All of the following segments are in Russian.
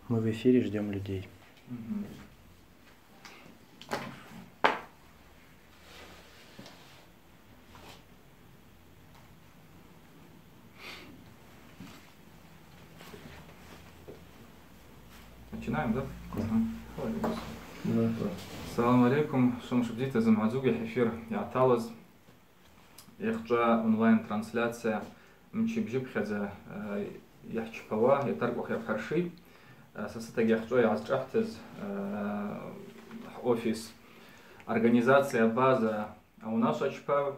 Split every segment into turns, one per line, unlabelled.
Мы в эфире, ждем людей.
Начинаем, да?
Да.
Ассаламу алейкум, шумшубдита замазуги эфир Яталаз. Яхджа онлайн-трансляция мчибжибхаза яхчпава, ятаргух яхарши. Сосытаги яхджа яхджахтез офис, организация база, а у нас ачпав,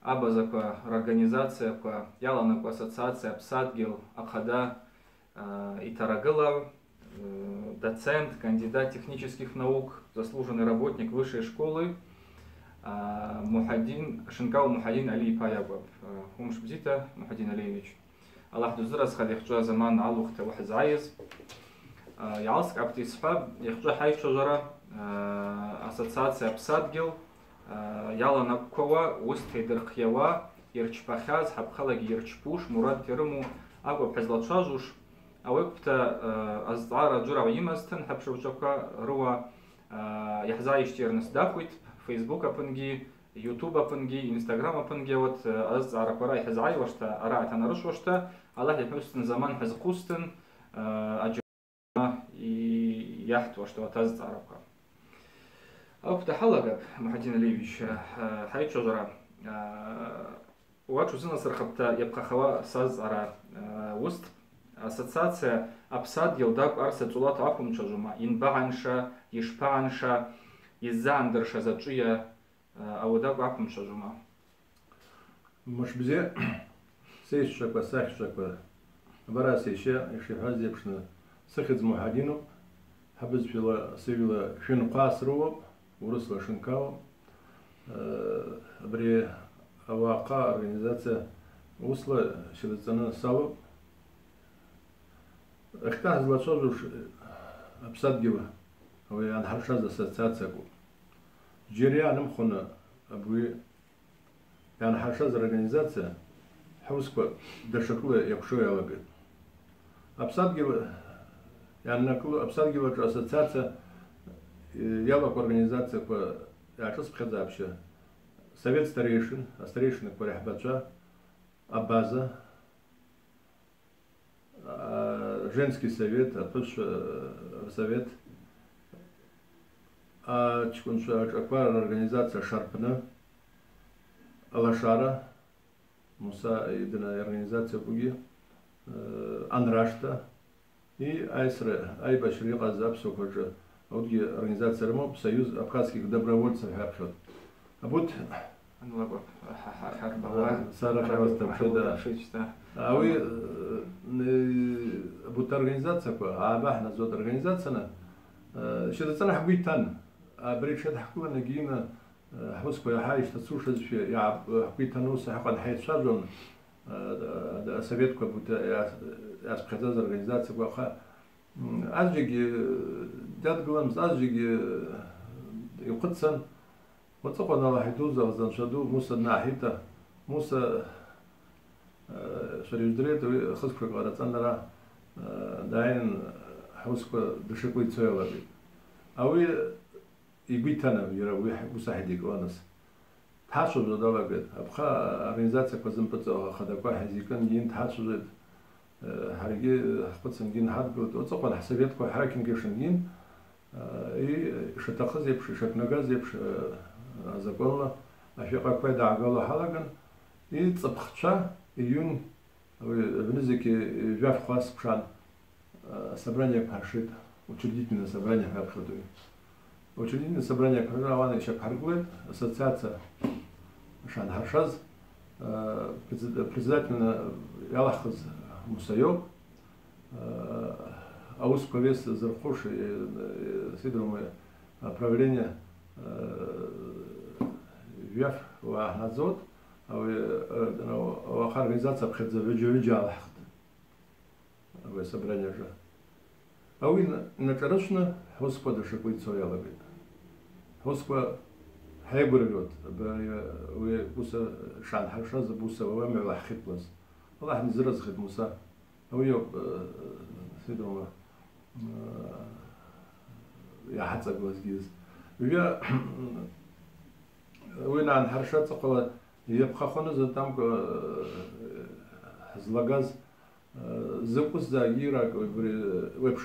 абаза по организация по ялана по ассоциация псадгил акада и тарагылав, доцент, кандидат технических наук, заслуженный работник высшей школы Мухаддин Шинкау Мухаддин Али Паябов. Хумшбзита Мухаддин Алиевич. Аллах дузрас хад яхджа заман алухта вахзайз. Ялск аптисфаб яхджа хайф шажара ассоциация псадгил яла наккова устхи дырхьява ирчпахаз хабхалаги ирчпуш мурад терму агу пхазлатшажуш авекта аздара джура имастен хабшевчака руа яхзайштирнес дахуит Facebook апанги, YouTube апанги, Instagram апанги вот аздара квара яхзай вашта арат анаруш вашта Аллах яхмустен заман хазкустен аджма и яхт вашта вот аздарака. Авекта халагак Мухаддин Алиевич хайт шажара уачу зина сархабта ябхахава саз ара уст ассоциация Апсад Елдак Арса Цулат Ахумчажума, Инбаанша, Ишпаанша, Изандерша Зачия, Аудак Ахумчажума.
Машбзе, Сейшаква, Сахшаква, Барасиша, Ишихазепшна, Сахидз Мухадину, Хабизфила, Сивила, Шинкасру, Урусла Шинкау, Бре Авака, организация Усла, Шилицана Саву, Эхтаз лачожуш Апсадгива, вы анхаршаз ассоциация ку. Джирианым хона абуи анхаршаз организация хауска дашакла якшоя лагет. Апсадгива яннакла Апсадгива ассоциация ялак организация по яшас пхазапша. Совет старейшин, а старейшина кваряхбача, Абаза. Женский совет, а тот совет, организация Шарпна, Алашара, Муса и организация Буги, Анрашта и Айсра, Айбашри Казаб, Сокоджа, организация РМОП, Союз абхазских добровольцев Хапшот. А вот а вы будто организация, а бахна зод организация, что это хабитан, а бричат хакуна нагина, хуская хайш, тасушаз фи, я хабитануса хакад хайш шаджон, советку будто аспхазаз организация баха, азжиги дяд глам, азжиги юқтсан. Вот так он аллахидуза заншаду муса нахита муса шариждрет хусква гаратанара дайн хусква душикуй цойлаби. А вы и битана вера вы мусахидик ванас. Ташу задавагет. Абха организация казампца хадаква хазикан гин ташу зад хариги хпцан гин хадгут. Вот так он хасаветку харакин гешин гин и шатахаз епш шакнагаз епш законно, а еще какой дагала халаган и цапхча июнь в языке вяв хвас пшан собрание паршит учредительное собрание хархадуи. Учредительное собрание хархавана еще харгует ассоциация Шан Харшаз председательно Ялахаз Мусайов Аусковес Зархуш и Сидромое правление вяв вахназот, а организация обходит виджалахт, в собрание же. А вы наконечно Господа шакуйцо ялагит. Господа хайбургот, вы буса шан харшаз буса вами лахиплас. Аллах не зразхит муса. А вы сидома يحصل جيز ويا وين عن حرشات قوة يبقى خنز تام هزلاجاز زقوس زاجيرا ويبش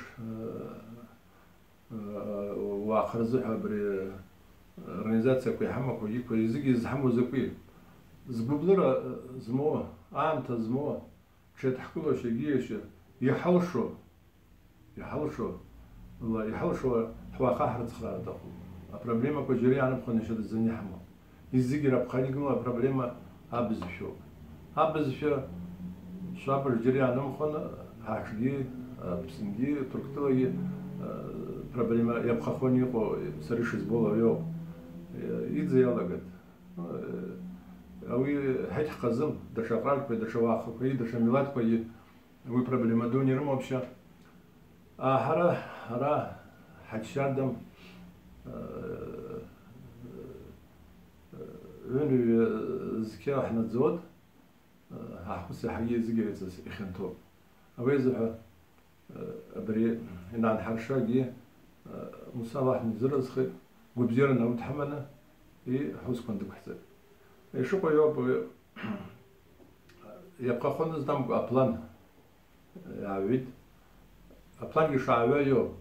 وآخر زحها بري организация كوي حما كوي زيجي زحمو زكوي زبوبلرا زموه عامتا زموه شيء تحكوا شيء جيش يحوشوا والله يحوشوا حوا قهر تخرا تقول проблема كو جري أنا بخوني شد الزني حما يزيجي ربخاني قوما проблема أبز فيو شابر جري أنا بخون هاشجي بسنجي تركتوي проблема يبقى خوني قو سريش زبولا يو يدزي يلا قد أوي هيك قزم دشا قرالك دشا واخو كي دشا ميلاد كي وي проблема دوني رم вообще هرا حتشادم وين زكيا احنا تزود هحبس حي زكيا يخنتو أوي زح بري هنا عن حرشاجي مصالح نزرز خي وبزيرنا وتحملنا حوس كندك حسن شو يوب يبقى خنز دم أبلان عبيد أبلان يشعبه يوب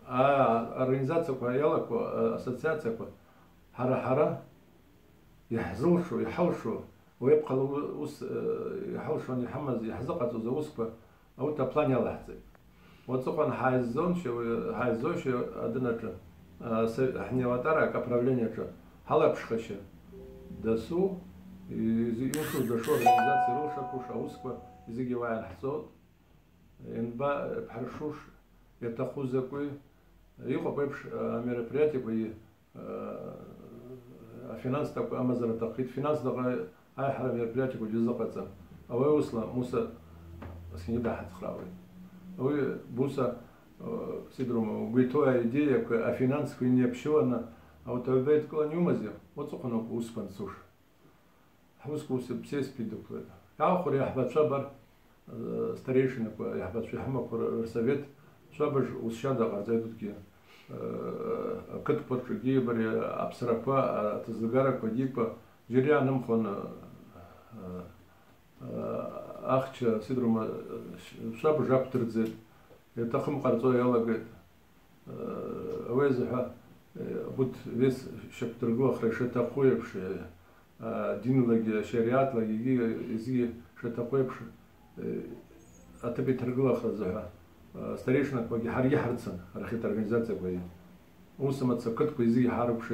организация كوا يلا كوا أسوسياسيا كوا حرا يحزوشوا يحوشوا ويبقى يحوشوا يحمز يحزقة زوس كوا أو تبلان يلا حتى وتصقن حايزوش أدنى إحنا وترى كправление هلا بشخشة دسو يوصل دشور организация روشة كوشة وسكوا يزيجي واعي الحصاد إنبا بحرشوش يتخوز زكوي يقو بيبش мероприятие كوي فинанс такой амазар тахит финанс دقا هاي حرام мероприятие كوي جزقة أو يوصل موسى سكني بحث خراوي أو بوسا سيدروم وقيتوا идея فинанс كوي نيبشونا أو تبيت كلا نيومازي وتصقنا بوسبان سوش حوس كوس بسيس بيدوك يا أخوي يحبط شبر старейшина يحبط في حما كورسافيت شبر وسشادا غازيدوك كت بورتجي بري أبصرفا تزغارا كوديبا جريانم خون أخش سيدروم شبر جابترزيد يتخم قرطو يلا قد أويزها بوت весь شابترغو خريشة تقوي بش دين لقي شريعات لقي يزي شتقوي بش أتبي ترغو خرزها старейшина كوي حري حرتسن رخيت организация كوي وسمت سكت كوي يزي حرب ش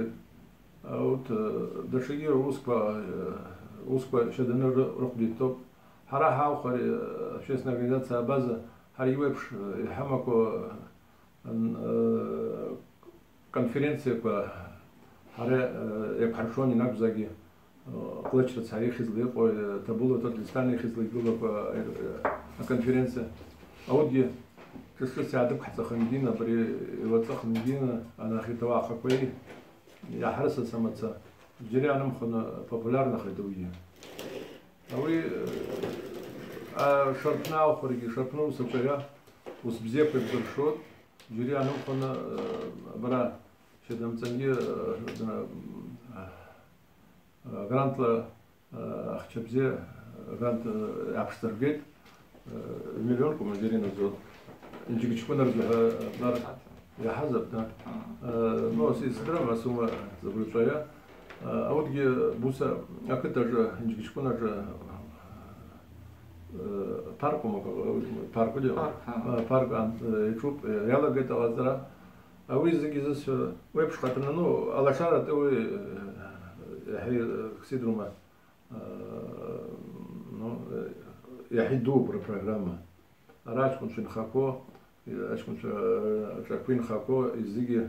أوت دشير وسكوا شدنا رقدي توب حرا هاو خري شيسنا организация بازا حري ويبش حماكو конференция по харе епаршони набзаги клачта царих излы по табуло тот листальных излы было по конференция аудио что сядок хацахмдина при вацахмдина она хитова хакой я харса самаца جريانم خنا популярна хидуя ави шартна охриги шартну супера усбзе пебдершот جريانم خنا برا شدم تنجي грантла أخشبزي грант أبشترجيت مليون كم جرينا زود إنجي كشكون رجع نار يا حزب ده نو سيسترا مسوما زبرتشايا أودي بوسا أكتر إنجي كشكون رجع парк يشوف يلا قلت أوزرا أوي زكيزس ويبش خاطرنا نو على شارة أوي هي كسيدروما نو يحيدو برنامج راش كنت نخاكو أش كنت شاكوين خاكو يزيجي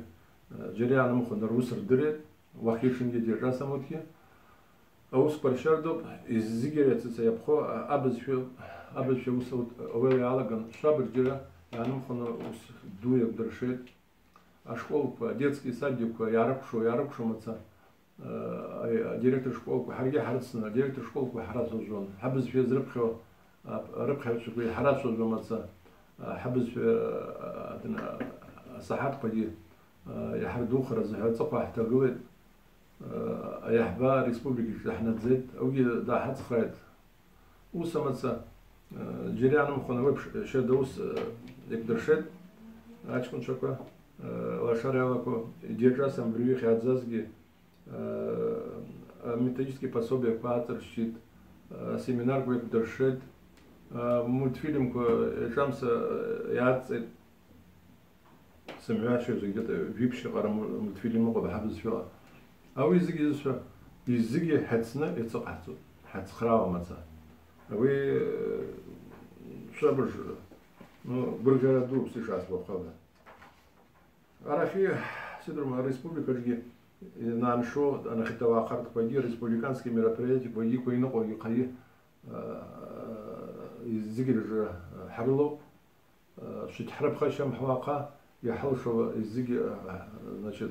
جري أنا مخن الروس ردرت وخيشين جدي راسا موتي أو سبارشاردو يزيجي رتسا يبخو أبز في وصل أولي علاقة شابر جرا يعني مخن دوية بدرشيت أشكال детский садик ярабшо маца директор школы حرجي حرسنا ديرектор школы حرس وجون حبز في ربخه شكوي حرس وجون маца حبز في صحات قدي يحردو خرز هالصقع حتى قوي يحبا ريسبوبليكي احنا تزيد أوجي دا حد خيط وسمتسا جريان مخنا ويب شدوس يقدر شد أشكون شكوا лошара лако держасам брюх отзазги методические пособия патер щит семинар кое дершет мультфильм ко шамса яц سمعت где-то випши قرا мультфильм ко بحبز فيها او يزغي حتسنا يتصقحتو حتخراو مثلا وي شابج ну бургера друг сейчас بخوله Арафи Сидорма республика жги нам шо она хотела карт пойди республиканские мероприятия пойди коино кои каи иззигир же харло шит храб хашам хвака يحل شو иззиги значит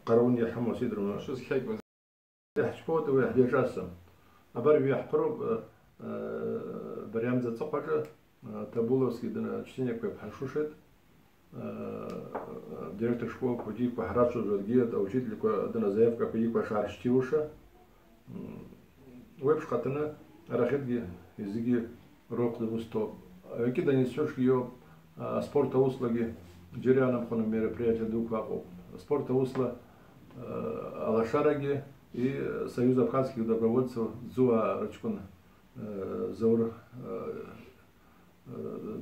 قرون يحمو Сидорма
شو سحيق
يحشبوت ويحديجاسم أبر بيحبرو بريامزة صقر Табуловский чтение кое пхашушет директор школы поди по харачу жодгиет учитель кое дана заявка поди по шарштиуша веб шкатына рахетги языки рок лусто кида несешь ее спорта услуги джерианом хоном мероприятия дуквако спорта усла алашараги и союз абхазских добровольцев зуа рачкун заур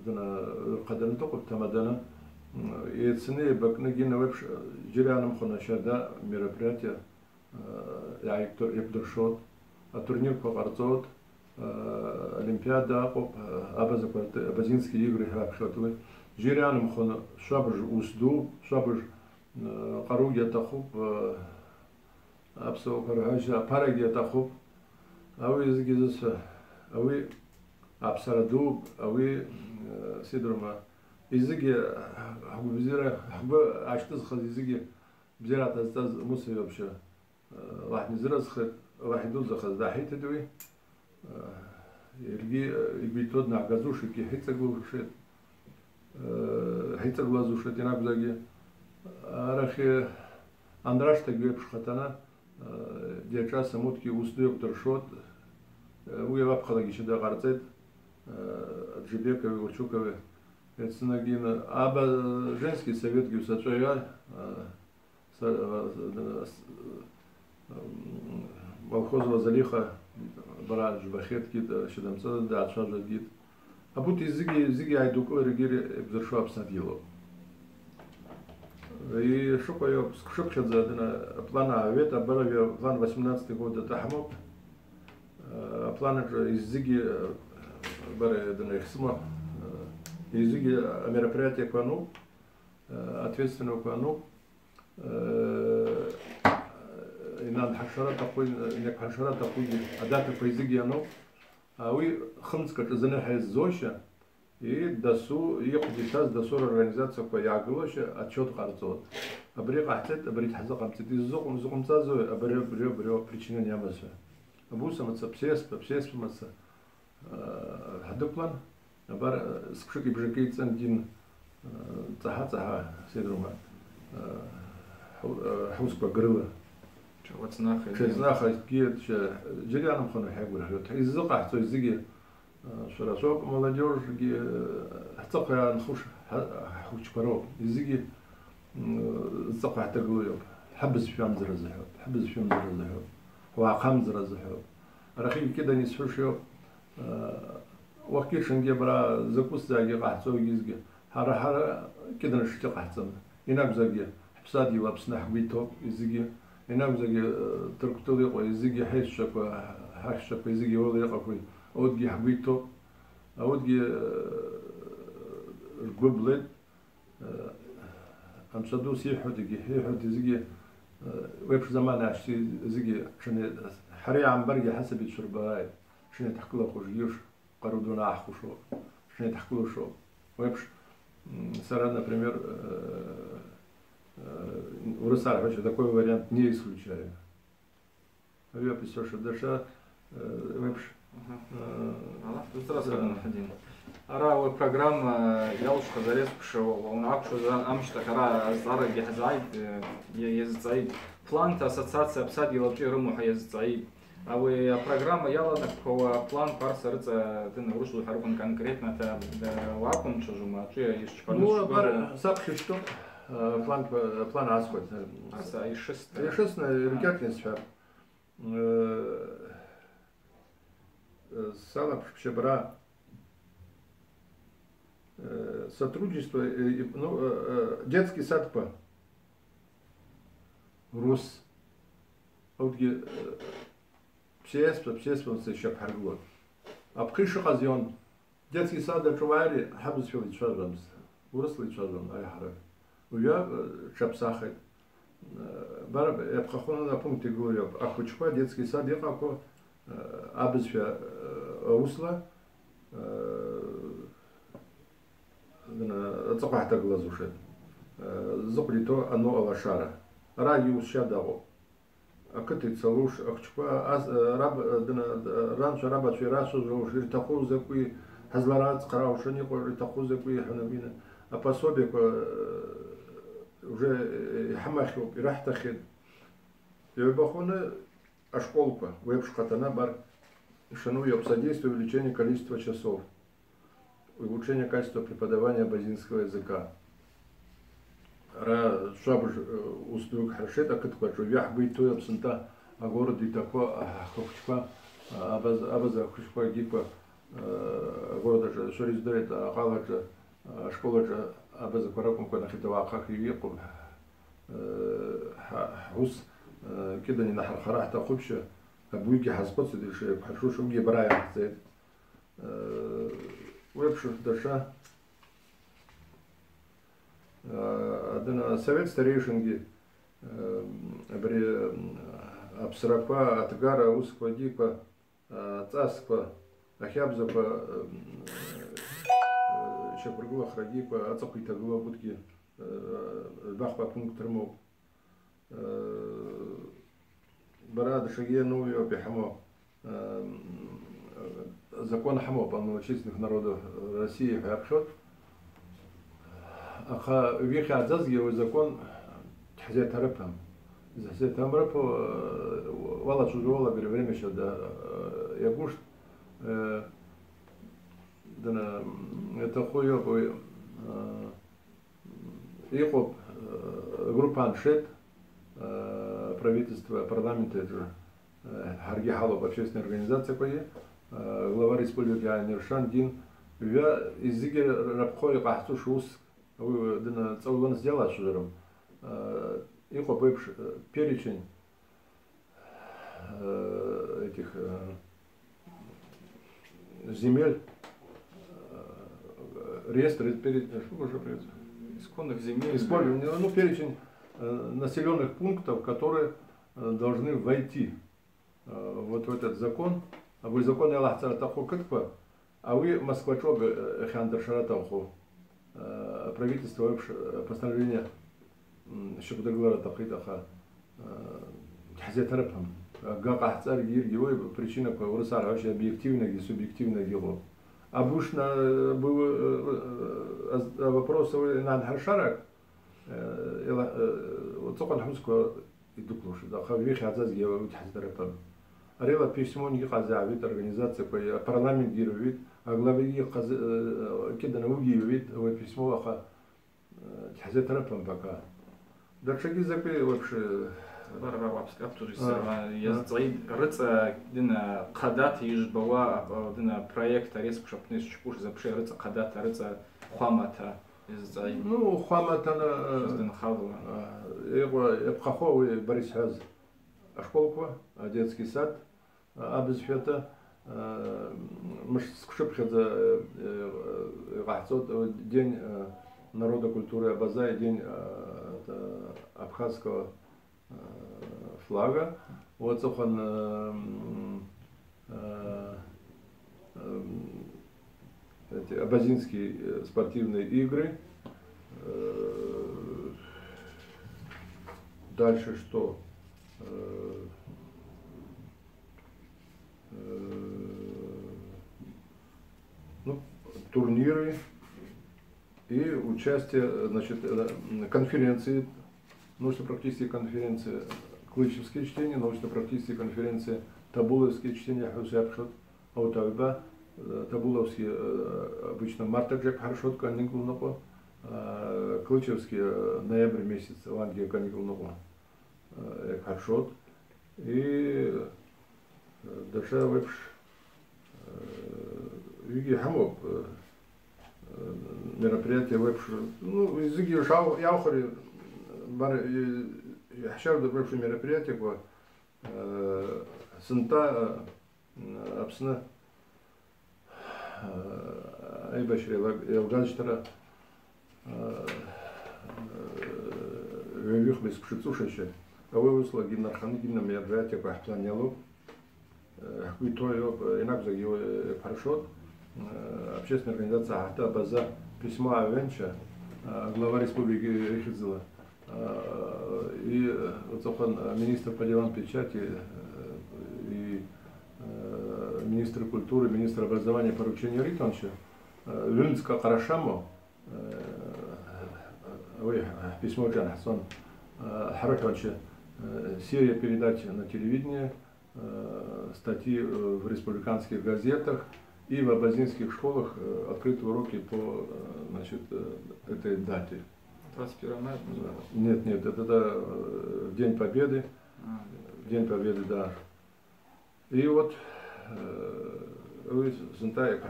دنا قدرنا تقف تمدنا يتسني بكنجينا وبش جريانم خنا شدا мероприятия يقدر شوت التورنير قارцот олимпиада قب абазинские игры храпшотвы جريانم خنا شابج وسدو شابج قروجة تخوب أبسو فرهاجة بارجة تخوب أو يزجزس أوي أبصردو أوي سيدرما إزجي حب بزيرة حب عشتز خد إزجي بزيرة تزتز موسى يبشة واحد نزرز خد واحد دوز خد دحيت دوي يرجي تود نعجزوش كي هيتسقو شيء هيتسقو لازوش تيناك زاجي أرخي أندراش تجيب شختنا ديجا سموت كي وسدوك ترشوت ويا بقى لقي شدا قارتت Джибековы, Урчуковы, Эцинагина, аба женский совет Гюсачая, Волхозова Залиха, Барадж, Бахетки, Шедамца, Дача, Жадгит. А будто изыги айдуко регири обзершу обсадило. И шокаю, скшокшат за плана авета, бараве план 18 года Тахмок, план изыги Баре Донехсма, языки мероприятия Квану, ответственного Квану, и нам хашара такой, не хашара такой, а дата по языке оно, а вы хмска занахай зоша, и дасу, и ходишас дасу организация по яглоше, отчет харцот. А брег ахтет, а брит хазакам цит, из зоком цазу, а брег причина не амаса. А бусамаца псес маса. هدوكلان بار سكشكي بجكي تسندين تها سيدروما حوسك بقرلة شو كيت جريانم خنا حيقول هلوت يزقع تو يزقي شراسوك молодежь حتقع نخش حوش برو يزقي زقع تقول حبس في عمزر الزحوب حبس في عمزر الزحوب وعقام زر الزحوب رخيم كده نسفشيو وكيل شنجي برا زكوس زاجي قحصو يزجي هرا كده نشتي قحصم هناك زاجي حبسادي وابسنا حبيتو يزجي هناك زاجي تركتو يقو يزجي حيش شكو حيش شكو يزجي ولا يقو اودجي حبيتو اودجي القبلت امسدو سيحو تجي هيحو تزجي ويبش زمان عشتي زجي شنو حري عم برجي حسب الشرباي شنو تحكي له خوجيوش قرودونا أحكوشو شنو تحكي له شو ويبش сара, например, у Русара такой вариант не исключаю. Я писал, что даже вебш
здравствуйте, Мухаддин. Ара программа ялушка зарез пшел, он акшу амштак ара зара гехзайд еззайд. План ассоциация обсадила вообще руму еззайд. А вы программа яла так по план парса рыца ты на руслу харбан конкретно та вакуум чужума, что я еще
Ну, сапши что? План асход.
Аса и шест.
Естественно, рекятнесфер. Сала пшебра сотрудничество, ну, детский сад по Рус. Вот псеспа еще паргот. А пкиша казион детский сад в Чуваре хабус фил чажамс. Уросли чажам айхара. Уя чапсахет. Бар я пхахона на пункте говорю, а хочва детский сад я како абисфя усла цохахта глазушет. Зоклито оно алашара. Радиус шадаго. А кыты целуш ахчва раб раньше раба чирасу жуш тахуз закуи хазларат қараушани қой тахуз закуи ханабина. А пособие уже хамахил ирахтахид. Я бахуна а школка веб-шкатана бар шану содействие увеличения количества часов, улучшение качества преподавания базинского языка. Ра шабуш устук харшет, а как то вях быть то абсента, а город и такой хохчка, абаза хохчка гипа города же шорис дает, а халаджа школа же абаза каракум куда хитова хахивику хус كده نحر خراح تاخدش ابويكي حسبت دي شيء حشوش وجي برايا زي ويبشر دشا عندنا совет старейшинги بري абсрапа атгара усквадипа цасква ахябзапа еще прогула храдипа ацапита гула будки бахпа пункт термов براد شقيه نوي بحمو закон حمو полновластных народов России обход аха вехи азазги закон тхзе тарапам за тамрапо вала чужого время еще да я гуш да это хуё иқоп группа аншет правительства, парламента, это Харги Халов, общественная организация, глава республики Аниршан Дин, я из Зиги Рабхой Кахту Шус, вы целый сделать шужером, их перечень этих земель, реестр, что уже придется?
Исконных земель.
Использование, ну, перечень населенных пунктов, которые должны войти вот в этот закон. А вы закон Аллах Царатаху Кытпа, а вы Москвачок Хандер Шаратаху правительство постановление Шабдаглара Тахитаха Хазетарапам. Гакахцар Гиргиой причина по Урусара вообще объективная и субъективная дело. А бушна был вопрос на Харшарак. Вот только хуско идуклуш, да, хавих азаз я утхаздарапам. Арела письмо не казавит организация по парламент гировит, а главе кида наугивит, вот письмо аха тхаздарапам пока. Да шаги запи вообще.
Барра вапска туристер, я заид рыца дина кадат ижбава дина проект респ шапнес чпуш запше рыца кадат рыца хвамата.
Ну, хваматана его эпхаховый Борис Хаз школку, детский сад, абизфета, мыш скшипхеда гахцот день народа культуры Абаза, день абхазского флага. Вот сохан эти абазинские спортивные игры. Дальше что? ну, турниры и участие, значит, конференции, научно-практические конференции, клычевские чтения, научно-практические конференции, табуловские чтения, хусябхат, аутавиба, табуловские обычно марта джек харшот каникул, клычевские ноябрь месяц, ланги каникул харшот, и даже вебш Виги Хамоп мероприятие вебш, ну, языки шау яухари бар яхшар да вебш мероприятие по сынта абсына айбашри ялганштара вевих без пшицушаща, а вы услуги нарханы гимна мероприятие по планелу Хуитоев, инак его парашют, общественная организация Ахта База, письма Авенча, глава республики Рихидзела, и министр по делам печати, и министр культуры, министр образования поручения Ритонча, Вильнска Карашамо, письмо Джан Хасан Хараканча, серия передач на телевидении, статьи в республиканских газетах и в абазинских школах открытые уроки по, значит, этой дате.
21 мая?
Нет, это День Победы. День Победы, да. И вот вы знаете,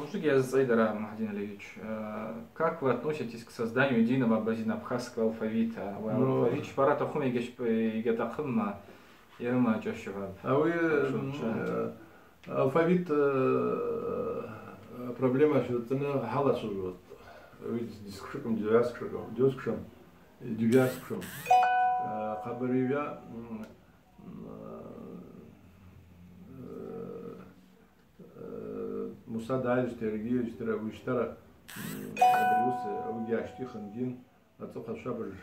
Ужигия Зайдара Махадин Алиевич, как вы относитесь к созданию единого абазино-абхазского алфавита? Алфавит Шпарата Хумигеш Гетахымма Ирма Джошева.
А вы алфавит проблема, что это халасу. Вы дискшиком, девяскшиком, хабаривя Муса Дальш, Тергиевич, Виштара, Абриус, Аугяшти, Хангин, Ацоха Шабаш,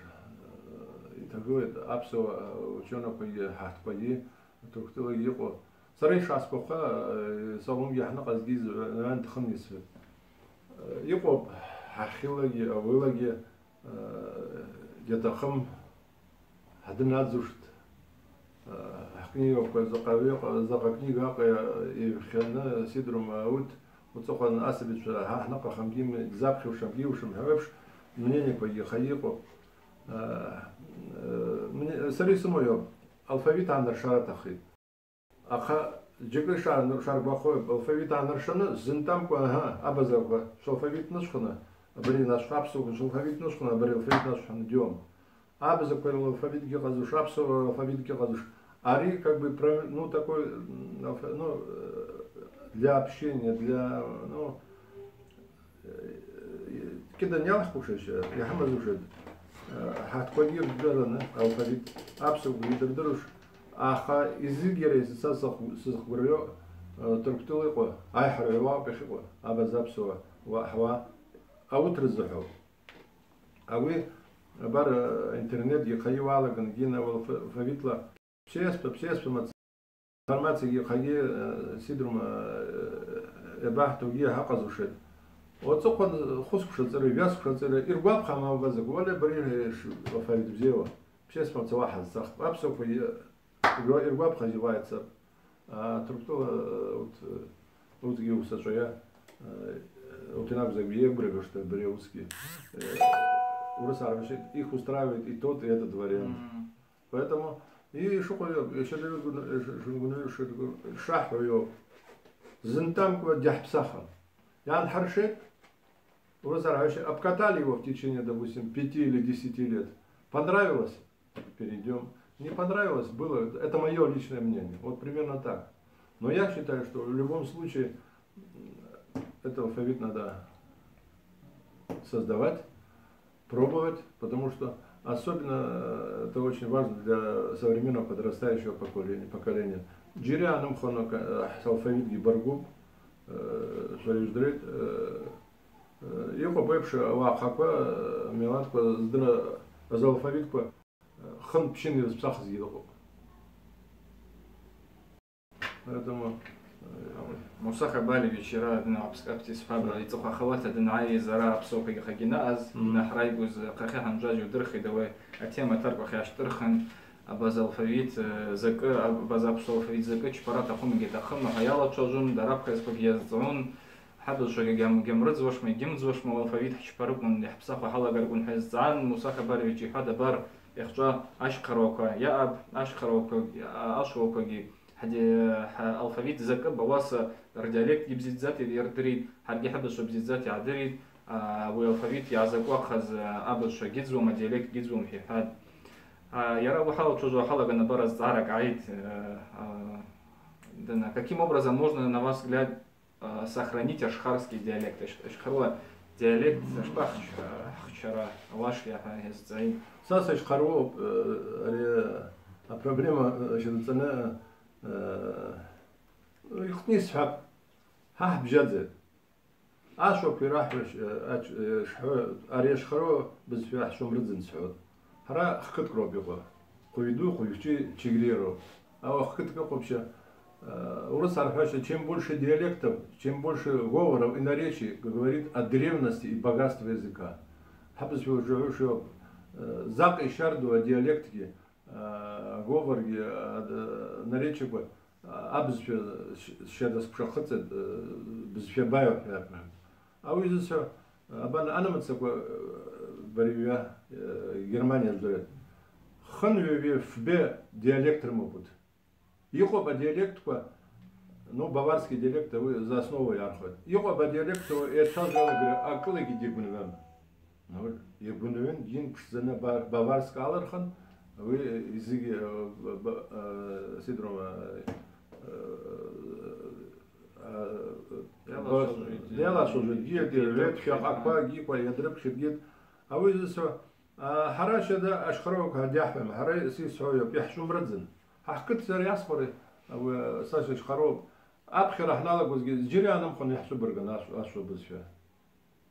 и такое, Апсо, ученого Хахтпади, Туктила Его. Сарай Шаспоха, Салум Яхна Казгиз, Нант Хамис. Его Хахилаги, Авилаги, Ятахам, Хаднадзушт. Книга за книга и хана сидром аут وتقول أسبت هناك خمجيم زابخ وشمجي وشمهوبش منين كوي خيقو من سريس مويو الفابيت عن الشارع تخي أخا جيكل شار بخو الفابيت عن الشنا زنتام كوها أبزاقو شو الفابيت نشخنا بري نشخابسو شو الفابيت نشخنا بري الفابيت نشخنا ديوم أبزاقو الفابيت جيغازو شابسو الفابيت جيغازو Ари как бы, ну, такой, ну, для общения, для, ну, когда не алхушешь, я хамазушед, хатходир дыраны, алфавит, абсолютно видердыруш, аха изигеры сазахурё, турктулыко, айхарыва пехико, абазапсуа, вахва, аутрызаху. А вы, бар интернет, ехаивала, гангина, алфавитла, Псеспа, информация хаги сидрум эбахту ге хақазушед. Вот соқан хускушед церы, вяскушед церы, иргваб хама вазак, вале барили алфавит взева. Псеспа цавахаз сах, абсоку иргваб хазивается. А труктула вот ге усачая, вот инак загбие брего, что бреуски. Урасарвишет, их устраивает и тот, и этот вариант. Поэтому и что я шахаю зентамку дяхпсаха. Ян харшет, обкатали его в течение, допустим, 5 или 10 лет. Понравилось? Перейдем. Не понравилось? Было. Это мое личное мнение. Вот примерно так. Но я считаю, что в любом случае этот алфавит надо создавать, пробовать, потому что особенно это очень важно для современного подрастающего поколения. Джирианом хонок алфавит гибаргуб, шариждрит, его бывший лахаква, миланка, за алфавитку хан пшин из псах съедал. Поэтому
Мусаха Балевич ира дна апскаптис фабра ицоха хавата днай зара апсока гагиназ нахрайгуз қахи хамжажу дырхи давай атема тарко хяштырхан абаз алфавит зак абаз алфавит зак чпарата хум гетахм хаяла чожун дарабка спок язун حدث شو جمرز وش ما جمز وش ما الفавит чпарuk من يحبسخ حلا гаргун хазан Мусаха Балевич хада бар يخجا أشخروكا يا أب أشخروكا أشخروكا هذه الفавит زك بواسة الديالكت يبزيد ذاتي يردري هرجع حبس شو بزيد ذاتي عدري والفавит يعزقوا خز أبد شو جزء ما ديالكت جزء محيحاد يرى وحاول تجوا حلا جنا برز زارك عيد دنا каким образом можно на ваш взгляд сохранить ашхарский диалект ашхаруа диалект ашбах вчера ваш я هذا
ساس ашхару проблема значит она يخني سحب ها بجد أشوف في راح أريش خرو بس في راح شو مرزن سعود هرا خكت كروبي قويدو قويشتي تشجريرو أو خكت كوبشة ورس عارفاش чем больше диалектов, чем больше говоров и наречий говорит о древности и богатстве языка. Хабс уже что зак и шарду о диалектике говорги наречий бы абз шедас пшахцет без фебаев например. А вы здесь абан анамцаква бария Германия говорит ханве в бе диалектом будет. Его по диалекту, ну баварский диалект, вы за основу ярхот. Его по диалекту это же говорю, а коллеги дегунвен. Ну, дегунвен, дин пшзена баварский алархан, вы языки сидрома. Дела служит, гид, ветхи, аква, гипа, ядреб, шедгид. А вы здесь харача да ашхарок хадяхем, харай сисой, пяхшу мрадзин. حكيت سر ياسفر أو ساشش خروب أبخر إحنا لك وز جري أنا مخن يحسب برجن أشوف بس فيها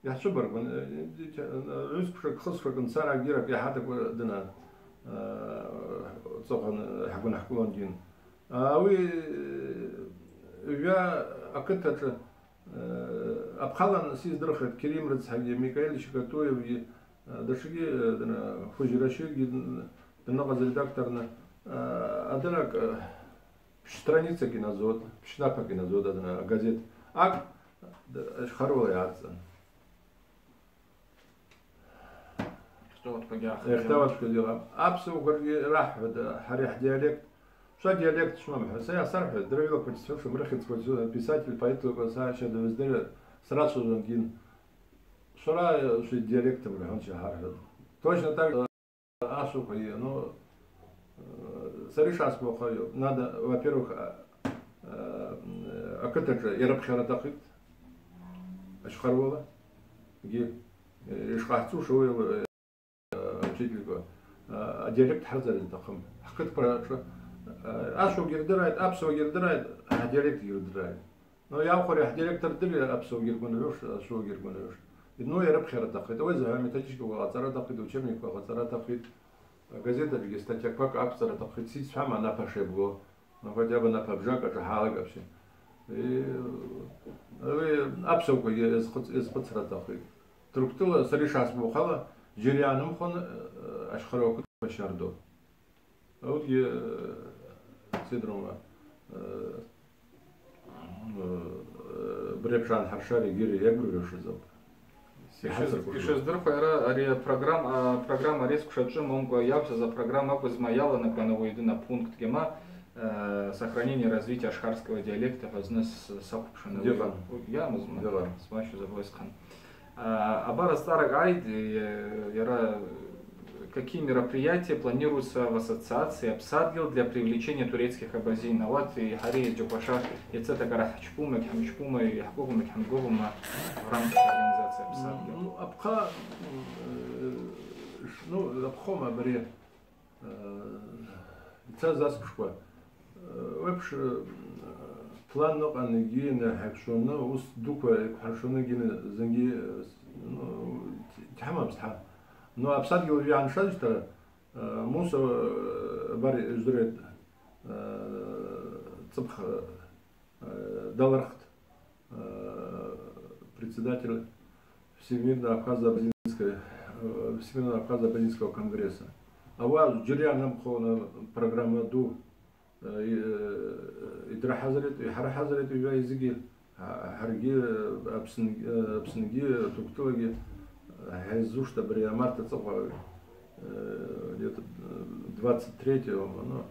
يحسب برجن عيسك شك خص شك نسارع جيرك يا حتى دنا صقن حكون جين أوي يا أكتر أبخلنا سيز درخت كريم رز حاجة ميكائيل شكتوي دشجي دنا فجراشي دنا غزل دكتورنا أدنى страница кинозод, шнапа кинозод, أدنى газет, ак шхарова яцен.
Что вот погях?
Эхтават что делаем? Апсу горги рах, это харих диалект. Что диалект шмам? Saya сарф, дровилок почти что мрахит писатель, поэт, саша довезли сразу же гин. Шора что диалектом он шахар. Точно так ашу кое, но саришас мохаю. Надо, во-первых, акатаджа ярабхара тахит, ашхарвала, где ишхахцу шоу учителька, диалект харзар тахам. Хакат про что ашу гирдирает, апсу гирдирает, а диалект гирдирает. Но я ухоря диалект гирдирает, апсу гиргунавеш, ашу гиргунавеш. Но ярабхара тахит. Оза методичка гацара тахит, учебник гацара тахит. Газета где статья как абсара тахит, сама на пошебго. Ну хотя бы на пабжак, это халага все. И абсолютно из подсратахи. Структура саришас мухала, жирианом хон ашхарок пошардо. А вот я сидрома брепшан харшари гири я говорю что за.
Еще здорово, ари программа резко шаджи монго явся за программа позмаяла на плановой еды на пункт гема. Сохранение развития ашхарского диалекта вознес сапшина. Я мазму. Смачу забойскан. Абара старый гайд, какие мероприятия планируются в ассоциации Апсадгил для привлечения турецких абазин? Вот и Хари Джопаша, и це така хачпума, хамчпума, и хакума, хамговума в рамках организации Апсадгил.
Ну, Абха, ну, Абхома бери, це заскушка. Вообще план на гигиене хакшона ус дуква хакшона гигиене занги ну тхамам ста. Но Апсадгил виан шадштара муса бари ждрет цепх Далархт, председатель Всемирного Абхазо-Абазинского конгресса. А вот Джирианом программа ду إدرا حضرت إحرا حضرت ويا يزجي حرجي أبسنجي توكتوجي هزوش تبريا марта цапа где-то 23-го но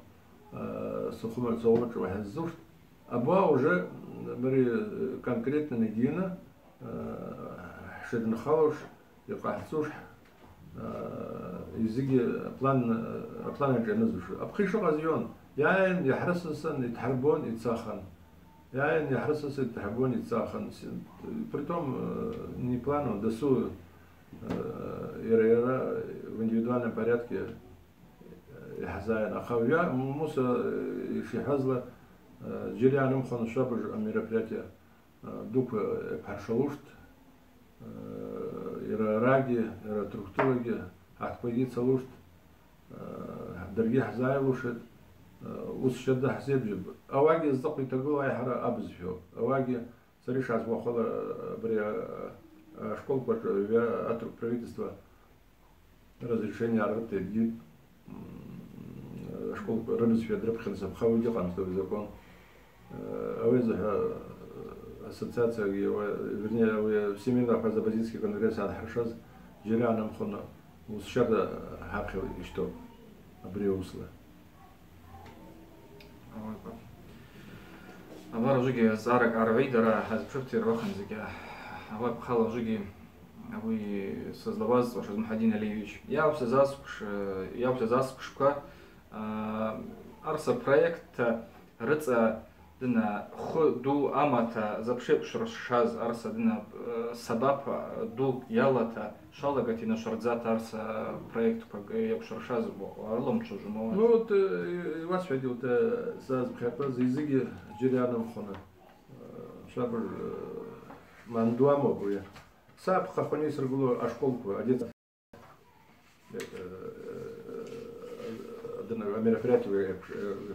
сухомер цовочего хезуш аба уже бери конкретно недина шеден халуш يقحصوش يزجي план جنزوش أبخيشوا غزيون يعني يحرصن يتحربون يتساخن يعني يحرصن يتحربون يتساخن притом не плану досу يرى в индивидуальном порядке хозяин ахавья муса шихазла جيرانم خون شابج мероприятие дук паршалушт يرى راجي يرى تركتوجي هتقيد لوشت درجي حزاي وشت وسشد حسيب جب أواجي الزقي تقول أي حرا أبز فيه أواجي سريش عز وخلا بري школ я от правительства разрешение работы дит школ рабочий драбхан сабхау дикан что закон авеза ассоциация вернее Всемирный Абхазо-Абазинский конгресс Ан-Харшаз Жирианом хона усшада хапхил и что обреусла
الله رجعي زارك عربيدرا هزبشتي روحن زكا الله بخلا رجعي أبوي создаваз وش محمدين عليويش я обсязаспш ка арса проект рыца дина ду амата запшепш расшаз арса дина сабап ду ялата шалагати на шардзат арса проект yapш расшаз алом чужмо.
Ну вот вас видел то зазбхапа зизиги Жирианом хона шабр мандуамо буя сап хахони сргуло ашколку одет мероприятие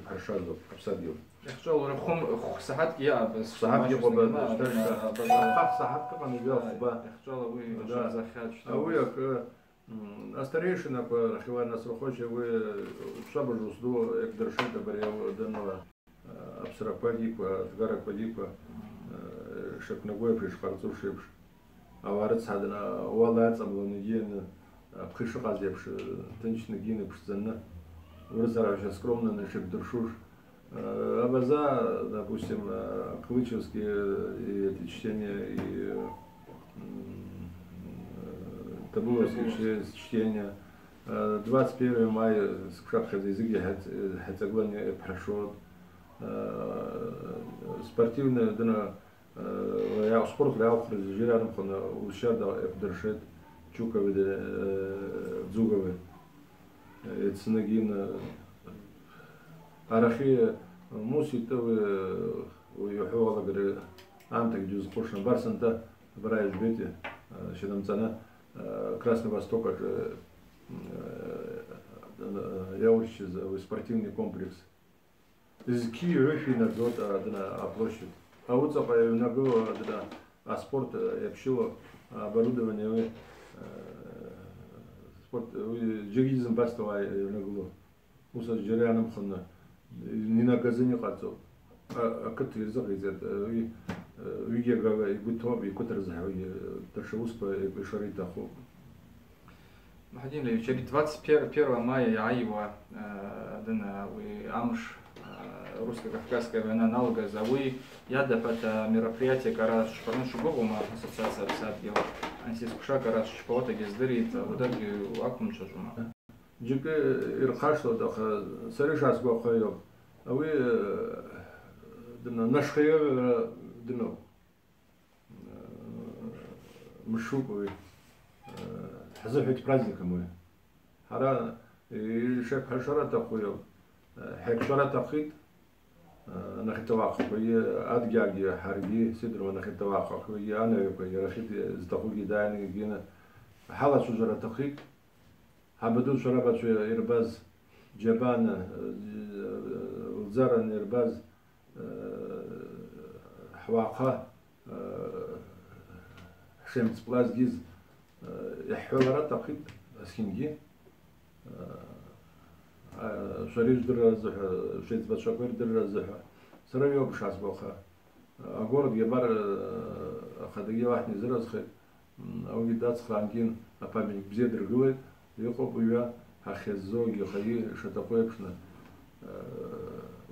Харшазов обсадил.
Я хотел рабхом сахат я без
сахат я бы сахат как он вел
я хотел вы захат
а вы как старейшина по Рахивана Срохоче вы шабажу сду як дершенка барел данного абсрапади по гарапади по шепногой приш парцу шепш а варц хадна валац амлонеген пхишqa зепш тынчны гины пшзанна вырзаравши скромно наших дершуш Абаза, допустим, клычевские эти чтения и табуловские чтения. 21 мая скшапхаза языки хацаглани прошел. Спортивная дана я спорт реал жираром хона ушада эпдершет чукове дзугове. Это снагина арахи муситовы уйхуала говорит амтак джуз пошна барсанта брайж бити шедамцана Красный Восток я учусь за спортивный комплекс из Киева на год на площадь а вот за на год а спорт я пшило оборудование спорт джигизм бастовай на год уса Жирианом хона не на газоне хату а как ты загрузит виге гава и бутоби кутер захуи ташуспа и шарита хо
محمدين لي شريت 21 мая я его дана и амш русско-кавказская война аналога за вы я это мероприятие караш шпарн шугома ассоциация обсадила антискуша караш шпота гездерит ударги акум чужума
جيك إرخاش لو دخل سريش عسبا خير أوي دنا نشخير دنا مشوق أوي حزب حيت праздник موي هرا شاك حشرات أخويا حك شرات أخيت أنا خيت واقع ويا أدجاجي حرجي سدر وأنا خيت واقع ويا أنا ويا رخيت زتخوي داني جينا حالة شجرة أخيت حبدو شربت إرباز جبان وزارن إرباز حواقة شمس بلاز جيز يحولرا تقيد أسكنجي شريش در زح شيت بتشكر در زح سريو بشاس بوخا أقول جبار خديجة واحد نزل أسخر أو جدات خانجين أبامي بزيد رجوع يقوم ويا هخزو يخيي شتقوي بشنا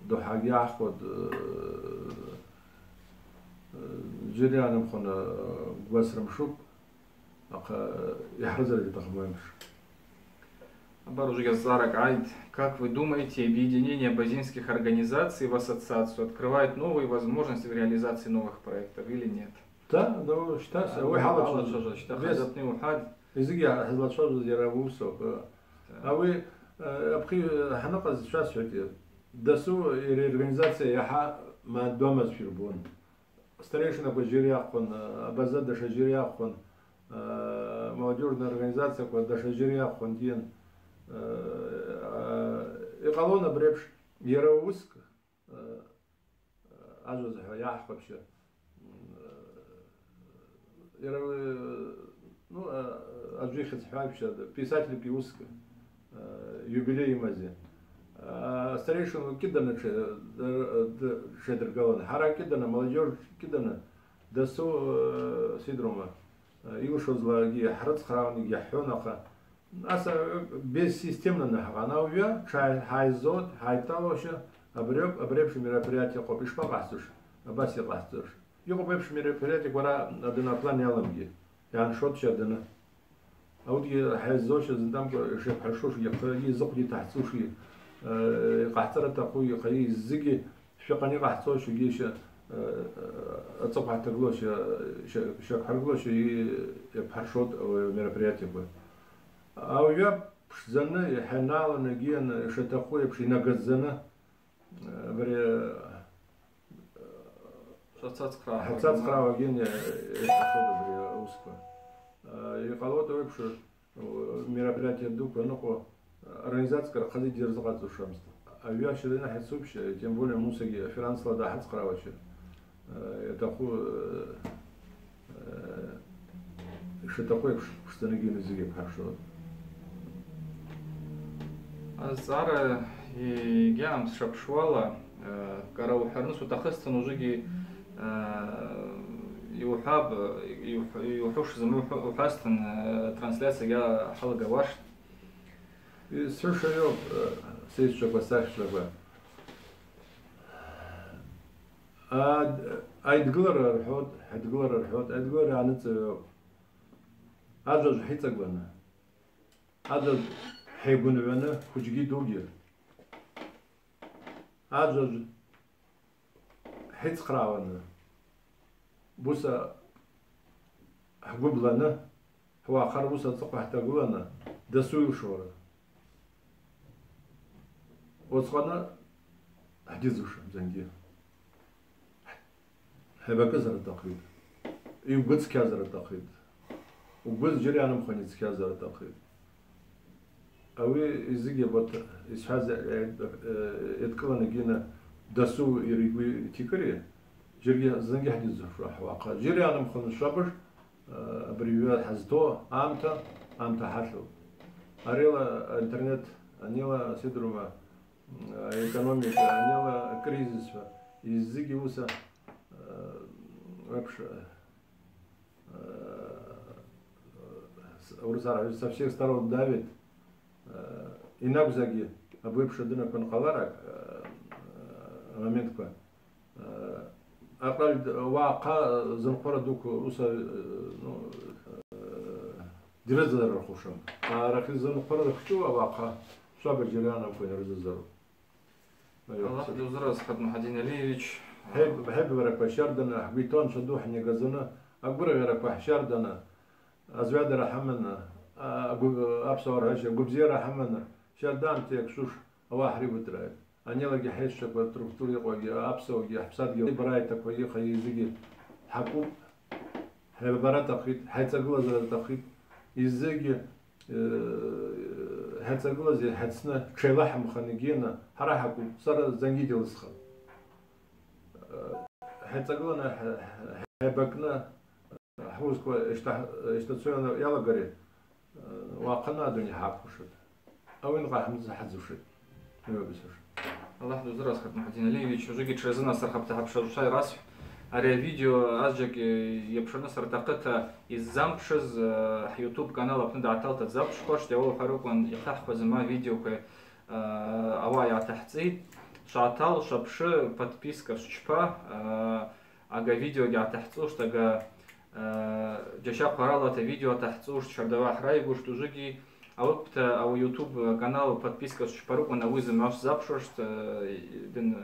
دو حاجة أخذ جري أنا مخنا قوسر مشوب يحرز اللي تخمامش.
Баруж Газарак Айд, как вы думаете, объединение базинских организаций в ассоциацию открывает новые возможности в реализации новых проектов или нет?
Да, ну считается. Вы
حاول تاخذ وحد
يزيج هذا الشغل يراوسو. أوي أبقي حنقص شاس شديد. دسو организация يحا ما دومس في البون. Старейшина Бажиряхун, Абаза Дашажиряхун, молодежная организация Дашажиряхун Дин, Эколона Брепш, Яроуск, Ажуза Ях вообще. Ну, Аджихат Хабша, писатель Пиуска, юбилей Мази. Старейшину кидана шедергалан, хара кидана, молодежь кидана, дасу сидрома, илшозлаги, храцхрауни, яхонаха. Аса бессистемно нахана увя, чай хайзот, хайталоша, обребши мероприятия копишпа гастуш, абаси гастуш. Его обребши мероприятия гора адына плане аламги, ян шотча адына. Ауди хайзоша задам шеп хашуш, яхи зокди тахсуши. قحترت أخوي خليه الزجي شقني قحتوه شو جيش أتصبح تقولش شق حرقولش يبحرشود أو مربريات يبغى أو يب زنا يحنال نجيان شتأخوي بشي نجزنا بري حتى تقرأ وجين يحصل بري أوسكا يقالوا ده بشو مربريات يدوك ونقو организация ходить держаться шамст. А я считаю, что это общее, тем более мусоги финансово да хат скравачи. Это что такое, что на гимназии хорошо.
Зара и гям шапшвала, карау харнус утахастан ужиги يوحاب يوحوش زمو وحاستن трансляция я حلقة واش
Совершенно следующего поставщика. أيدقلر الحوت أيدقلر عن التو أجل حيتك بنا أجل حيبون بنا خجي دوجي أجل حيت قراونا بوسا حبوب لنا هو آخر بوسا تقوى حتى قولنا دسوي شورا وصلنا حجزوش زنجي هبا كزر التقييد يوجد كزر التقييد وجود جري أنا مخنيت كزر التقييد أوي إزيجي بط إسحاز يتكلم نجينا دسو يريقي تكري جري زنجي حجزوش راح واقع جري أنا مخن شابر بريوات حزتو أمتا حلو أريلا إنترنت أنيلا سيدروما экономика, аняла кризис, языки уса вообще со всех сторон давит, и набзаги, а бывший дына конхаларак момент по أقل واقع زنقرة دوك وصا درز زر خوشم رخي زنقرة دكتوا واقع صابر جريانا وين رز زر
الله يجزاك خد محمد عليويش
بحب ورك بشردنا حبيتون شدوح نجزنا أكبر ورك بشردنا أزواد رحمنا أبصر هالشيء جبزير رحمنا شردان تيك شوش واحد بترى أنا لقي حيش بتركتوري قوي أبصر قوي حبسات قوي برايت قوي خيزقي حكو هالبرات أخيط حيتقول زر تخيط يزقي هالتقول زي حدسنا شلح مخنجينا هراحكو صار زنجي الصخر حتقولنا هبكنا حوزكو اشتاционно ялагари واقنا دنيا حافظ أو إن قاعد حمزة حد زوجت نبى بسوش
الله يدوز خد محمد عليевич уже через нас сархабта хабшай раз аре видео азжак епшона сартакта из зампшиз YouTube канал апнда аталта запш хош я фарукон яхах хозма видео ке авая тахци шатал шапши подписка шчпа ага видео я тахцу штага جشا قرالة видео تحصوش شردوا حراي بوش تجيجي أو يوتيوب канал подписка شپاروك ونا ويز ماش запшош دن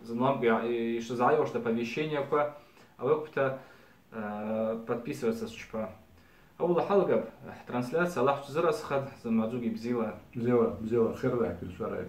знам и что заявишь что оповещение по подписываться шпа أول حلقة трансляция الله تزرس خد زمازوجي بزيلا
بزيلا خير ذاك الشرايط